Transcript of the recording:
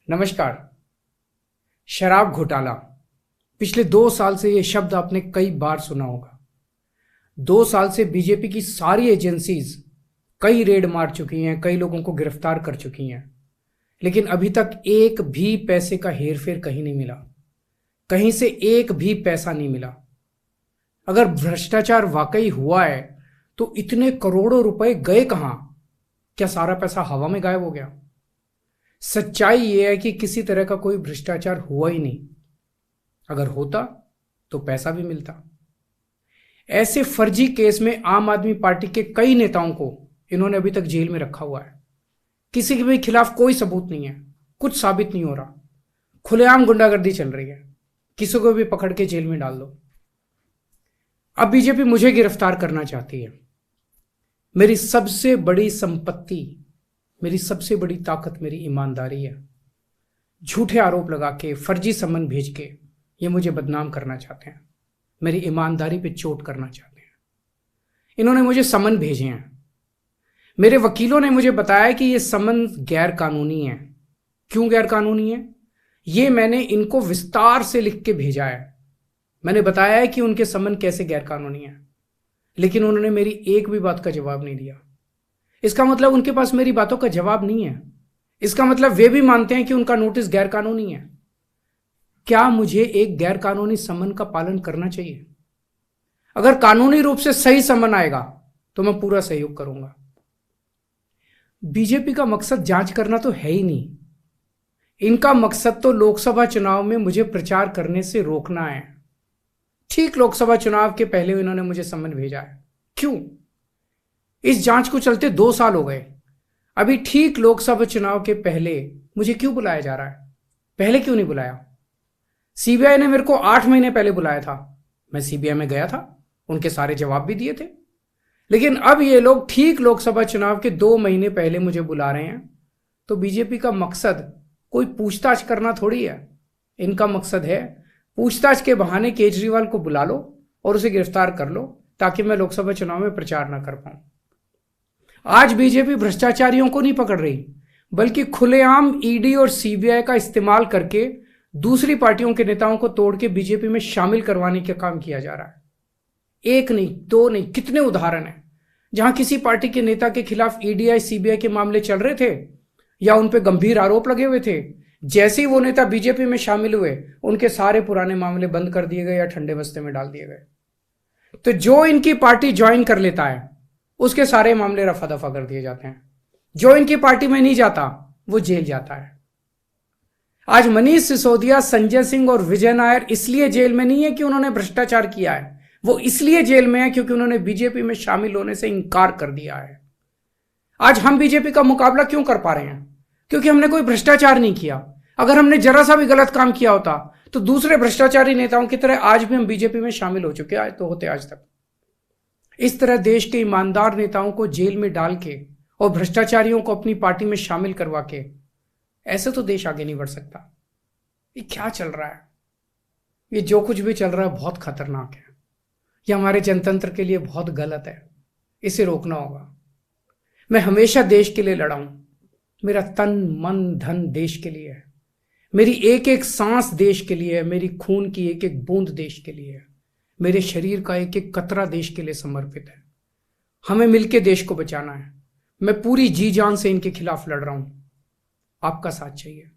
नमस्कार। शराब घोटाला। पिछले 2 साल से यह शब्द आपने कई बार सुना होगा। 2 साल से बीजेपी की सारी एजेंसीज कई रेड मार चुकी हैं, कई लोगों को गिरफ्तार कर चुकी हैं, लेकिन अभी तक एक भी पैसे का हेरफेर कहीं नहीं मिला। कहीं से एक भी पैसा नहीं मिला। अगर भ्रष्टाचार वाकई हुआ है तो इतने करोड़ों रुपए गए कहां? क्या सारा पैसा हवा में गायब हो गया? सच्चाई यह है कि किसी तरह का कोई भ्रष्टाचार हुआ ही नहीं। अगर होता तो पैसा भी मिलता। ऐसे फर्जी केस में आम आदमी पार्टी के कई नेताओं को इन्होंने अभी तक जेल में रखा हुआ है। किसी के भी खिलाफ कोई सबूत नहीं है, कुछ साबित नहीं हो रहा, खुलेआम गुंडागर्दी चल रही है। किसी को भी पकड़ के जेल में डाल दो। अब बीजेपी मुझे गिरफ्तार करना चाहती है। मेरी सबसे बड़ी संपत्ति, मेरी सबसे बड़ी ताकत मेरी ईमानदारी है। झूठे आरोप लगा के, फर्जी सम्मन भेज के ये मुझे बदनाम करना चाहते हैं, मेरी ईमानदारी पे चोट करना चाहते हैं। इन्होंने मुझे सम्मन भेजे हैं। मेरे वकीलों ने मुझे बताया कि ये सम्मन गैर कानूनी है। क्यों गैर कानूनी है? ये मैंने इनको विस्तार से लिख के भेजा है। मैंने बताया है कि उनके सम्मन कैसे गैर कानूनी है, लेकिन उन्होंने मेरी एक भी बात का जवाब नहीं दिया। इसका मतलब उनके पास मेरी बातों का जवाब नहीं है। इसका मतलब वे भी मानते हैं कि उनका नोटिस गैर कानूनी है। क्या मुझे एक गैर कानूनी सम्मन का पालन करना चाहिए? अगर कानूनी रूप से सही सम्मन आएगा तो मैं पूरा सहयोग करूंगा। बीजेपी का मकसद जांच करना तो है ही नहीं। इनका मकसद तो लोकसभा चुनाव में मुझे प्रचार करने से रोकना है। ठीक लोकसभा चुनाव के पहले इन्होंने मुझे सम्मन भेजा है। क्यों? इस जांच को चलते 2 साल हो गए। अभी ठीक लोकसभा चुनाव के पहले मुझे क्यों बुलाया जा रहा है? पहले क्यों नहीं बुलाया? सीबीआई ने मेरे को 8 महीने पहले बुलाया था। मैं सीबीआई में गया था, उनके सारे जवाब भी दिए थे। लेकिन अब ये लोग ठीक लोकसभा चुनाव के 2 महीने पहले मुझे बुला रहे हैं। तो बीजेपी का मकसद कोई पूछताछ करना थोड़ी है। इनका मकसद है पूछताछ के बहाने केजरीवाल को बुला लो और उसे गिरफ्तार कर लो, ताकि मैं लोकसभा चुनाव में प्रचार ना कर पाऊं। आज बीजेपी भ्रष्टाचारियों को नहीं पकड़ रही, बल्कि खुलेआम ईडी और सीबीआई का इस्तेमाल करके दूसरी पार्टियों के नेताओं को तोड़ के बीजेपी में शामिल करवाने का काम किया जा रहा है। एक नहीं, 2 नहीं, कितने उदाहरण हैं जहां किसी पार्टी के नेता के खिलाफ ईडी सीबीआई के मामले चल रहे थे या उन पे गंभीर आरोप लगे हुए थे। जैसे ही वो नेता बीजेपी में शामिल हुए, उनके सारे पुराने मामले बंद कर दिए गए या ठंडे बस्ते में डाल दिए गए। तो जो इनकी पार्टी ज्वाइन कर लेता है उसके सारे मामले रफा दफा कर दिए जाते हैं। जो इनकी पार्टी में नहीं जाता वो जेल जाता है। आज मनीष सिसोदिया, संजय सिंह और विजय नायर इसलिए जेल में नहीं है कि उन्होंने भ्रष्टाचार किया है। वो इसलिए जेल में है क्योंकि उन्होंने बीजेपी में शामिल होने से इंकार कर दिया है। आज हम बीजेपी का मुकाबला क्यों कर पा रहे हैं? क्योंकि हमने कोई भ्रष्टाचार नहीं किया। अगर हमने जरा सा भी गलत काम किया होता तो दूसरे भ्रष्टाचारी नेताओं की तरह आज भी हम बीजेपी में शामिल हो चुके तो होते आज तक। इस तरह देश के ईमानदार नेताओं को जेल में डाल के और भ्रष्टाचारियों को अपनी पार्टी में शामिल करवा के ऐसे तो देश आगे नहीं बढ़ सकता। ये क्या चल रहा है? ये जो कुछ भी चल रहा है बहुत खतरनाक है। ये हमारे जनतंत्र के लिए बहुत गलत है। इसे रोकना होगा। मैं हमेशा देश के लिए लड़ा हूं। मेरा तन मन धन देश के लिए है। मेरी एक एक सांस देश के लिए है। मेरी खून की एक एक बूंद देश के लिए है। मेरे शरीर का एक एक कतरा देश के लिए समर्पित है। हमें मिलकर देश को बचाना है। मैं पूरी जी जान से इनके खिलाफ लड़ रहा हूं। आपका साथ चाहिए।